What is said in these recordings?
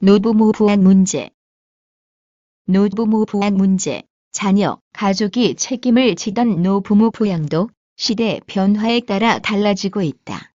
노부모 부양 문제. 노부모 부양 문제. 자녀, 가족이 책임을 지던 노부모 부양도 시대 변화에 따라 달라지고 있다.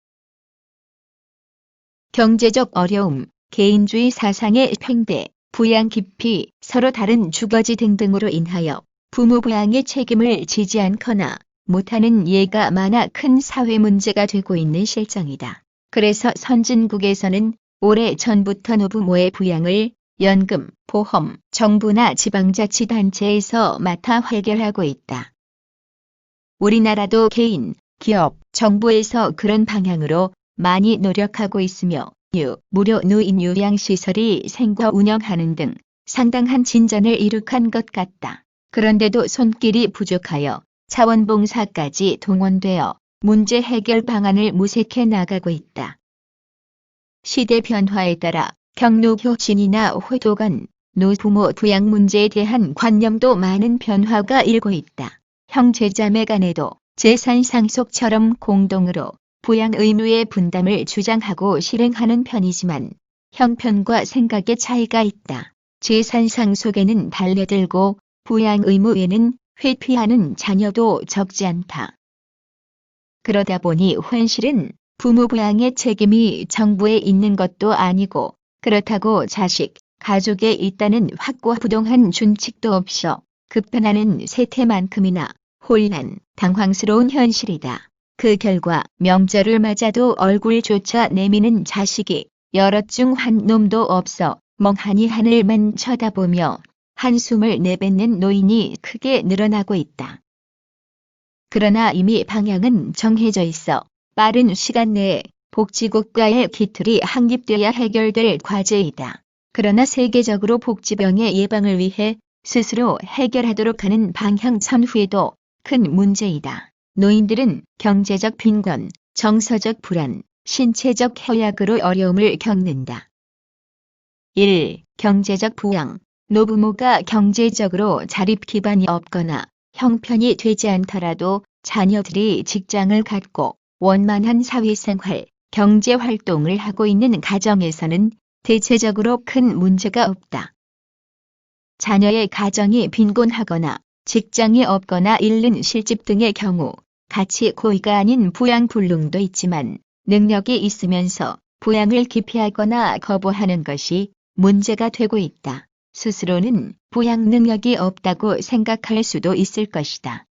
경제적 어려움, 개인주의 사상의 팽배, 부양 깊이, 서로 다른 주거지 등등으로 인하여 부모 부양의 책임을 지지 않거나 못하는 예가 많아 큰 사회 문제가 되고 있는 실정이다. 그래서 선진국에서는 오래 전부터 노부모의 부양을 연금, 보험, 정부나 지방자치단체에서 맡아 해결하고 있다. 우리나라도 개인, 기업, 정부에서 그런 방향으로 많이 노력하고 있으며 무료 노인 요양시설이 생겨 운영하는 등 상당한 진전을 이룩한 것 같다. 그런데도 손길이 부족하여 자원봉사까지 동원되어 문제 해결 방안을 모색해 나가고 있다. 시대 변화에 따라 경로교진이나 호도간, 노부모 부양 문제에 대한 관념도 많은 변화가 일고 있다. 형제자매 간에도 재산 상속처럼 공동으로 부양 의무의 분담을 주장하고 실행하는 편이지만 형편과 생각의 차이가 있다. 재산 상속에는 달려들고 부양 의무에는 회피하는 자녀도 적지 않다. 그러다 보니 현실은 부모 부양의 책임이 정부에 있는 것도 아니고 그렇다고 자식, 가족에 있다는 확고부동한 준칙도 없어 급변하는 세태만큼이나 혼란, 당황스러운 현실이다. 그 결과 명절을 맞아도 얼굴조차 내미는 자식이 여럿 중 한 놈도 없어 멍하니 하늘만 쳐다보며 한숨을 내뱉는 노인이 크게 늘어나고 있다. 그러나 이미 방향은 정해져 있어 빠른 시간 내에 복지국가의 기틀이 확립돼야 해결될 과제이다. 그러나 세계적으로 복지병의 예방을 위해 스스로 해결하도록 하는 방향 선후에도 큰 문제이다. 노인들은 경제적 빈곤, 정서적 불안, 신체적 허약으로 어려움을 겪는다. 1. 경제적 부양. 노부모가 경제적으로 자립 기반이 없거나 형편이 되지 않더라도 자녀들이 직장을 갖고 원만한 사회생활, 경제활동을 하고 있는 가정에서는 대체적으로 큰 문제가 없다. 자녀의 가정이 빈곤하거나 직장이 없거나 잃는 실집 등의 경우 같이 고의가 아닌 부양불능도 있지만 능력이 있으면서 부양을 기피하거나 거부하는 것이 문제가 되고 있다. 스스로는 부양 능력이 없다고 생각할 수도 있을 것이다.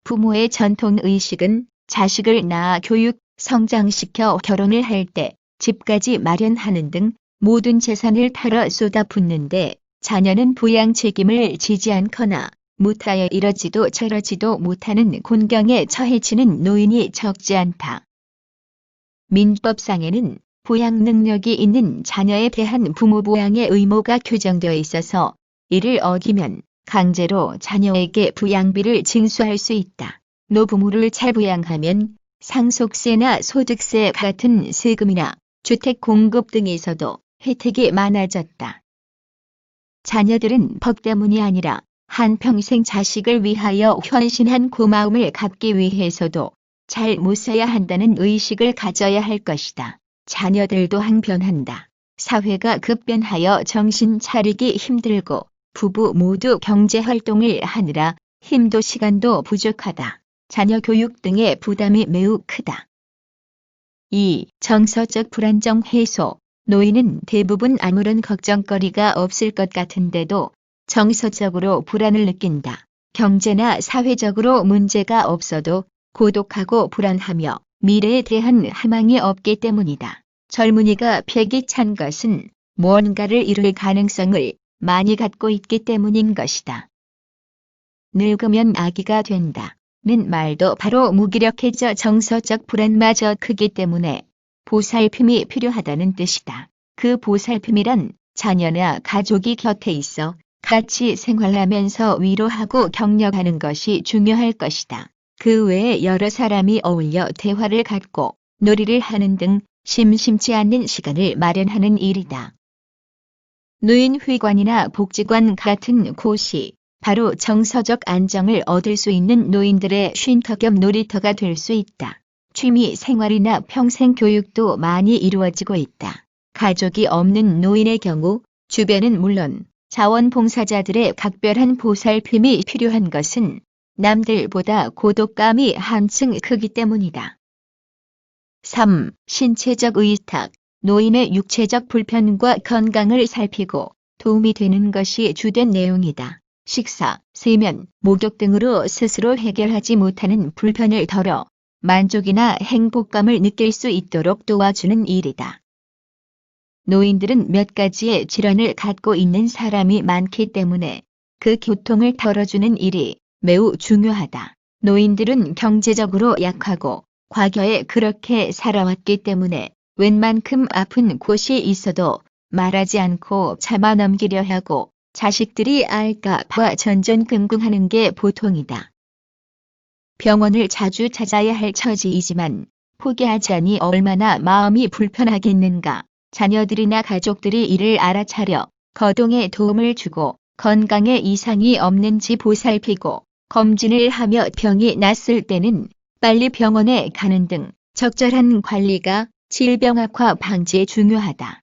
부모의 전통의식은 자식을 낳아 교육, 성장시켜 결혼을 할 때 집까지 마련하는 등 모든 재산을 털어 쏟아붓는데 자녀는 부양 책임을 지지 않거나 못하여 이러지도 저러지도 못하는 곤경에 처해지는 노인이 적지 않다. 민법상에는 부양 능력이 있는 자녀에 대한 부모 부양의 의무가 규정되어 있어서 이를 어기면 강제로 자녀에게 부양비를 징수할 수 있다. 노부모를 잘 부양하면 상속세나 소득세 같은 세금이나 주택 공급 등에서도 혜택이 많아졌다. 자녀들은 법 때문이 아니라 한평생 자식을 위하여 헌신한 고마움을 갚기 위해서도 잘 못 써야 한다는 의식을 가져야 할 것이다. 자녀들도 항변한다. 사회가 급변하여 정신 차리기 힘들고 부부 모두 경제활동을 하느라 힘도 시간도 부족하다. 자녀 교육 등의 부담이 매우 크다. 2. 정서적 불안정 해소. 노인은 대부분 아무런 걱정거리가 없을 것 같은데도 정서적으로 불안을 느낀다. 경제나 사회적으로 문제가 없어도 고독하고 불안하며 미래에 대한 희망이 없기 때문이다. 젊은이가 패기 찬 것은 무언가를 이룰 가능성을 많이 갖고 있기 때문인 것이다. 늙으면 아기가 된다는 말도 바로 무기력해져 정서적 불안마저 크기 때문에 보살핌이 필요하다는 뜻이다. 그 보살핌이란 자녀나 가족이 곁에 있어 같이 생활하면서 위로하고 격려하는 것이 중요할 것이다. 그 외에 여러 사람이 어울려 대화를 갖고 놀이를 하는 등 심심치 않는 시간을 마련하는 일이다. 노인회관이나 복지관 같은 곳이 바로 정서적 안정을 얻을 수 있는 노인들의 쉼터 겸 놀이터가 될 수 있다. 취미 생활이나 평생 교육도 많이 이루어지고 있다. 가족이 없는 노인의 경우 주변은 물론 자원봉사자들의 각별한 보살핌이 필요한 것은 남들보다 고독감이 한층 크기 때문이다. 3. 신체적 의탁. 노인의 육체적 불편과 건강을 살피고 도움이 되는 것이 주된 내용이다. 식사, 세면, 목욕 등으로 스스로 해결하지 못하는 불편을 덜어 만족이나 행복감을 느낄 수 있도록 도와주는 일이다. 노인들은 몇 가지의 질환을 갖고 있는 사람이 많기 때문에 그 고통을 덜어주는 일이 매우 중요하다. 노인들은 경제적으로 약하고 과거에 그렇게 살아왔기 때문에 웬만큼 아픈 곳이 있어도 말하지 않고 참아 넘기려 하고 자식들이 알까 봐 전전긍긍하는 게 보통이다. 병원을 자주 찾아야 할 처지이지만 포기하자니 얼마나 마음이 불편하겠는가. 자녀들이나 가족들이 이를 알아차려 거동에 도움을 주고 건강에 이상이 없는지 보살피고 검진을 하며 병이 났을 때는 빨리 병원에 가는 등 적절한 관리가 질병 악화 방지에 중요하다.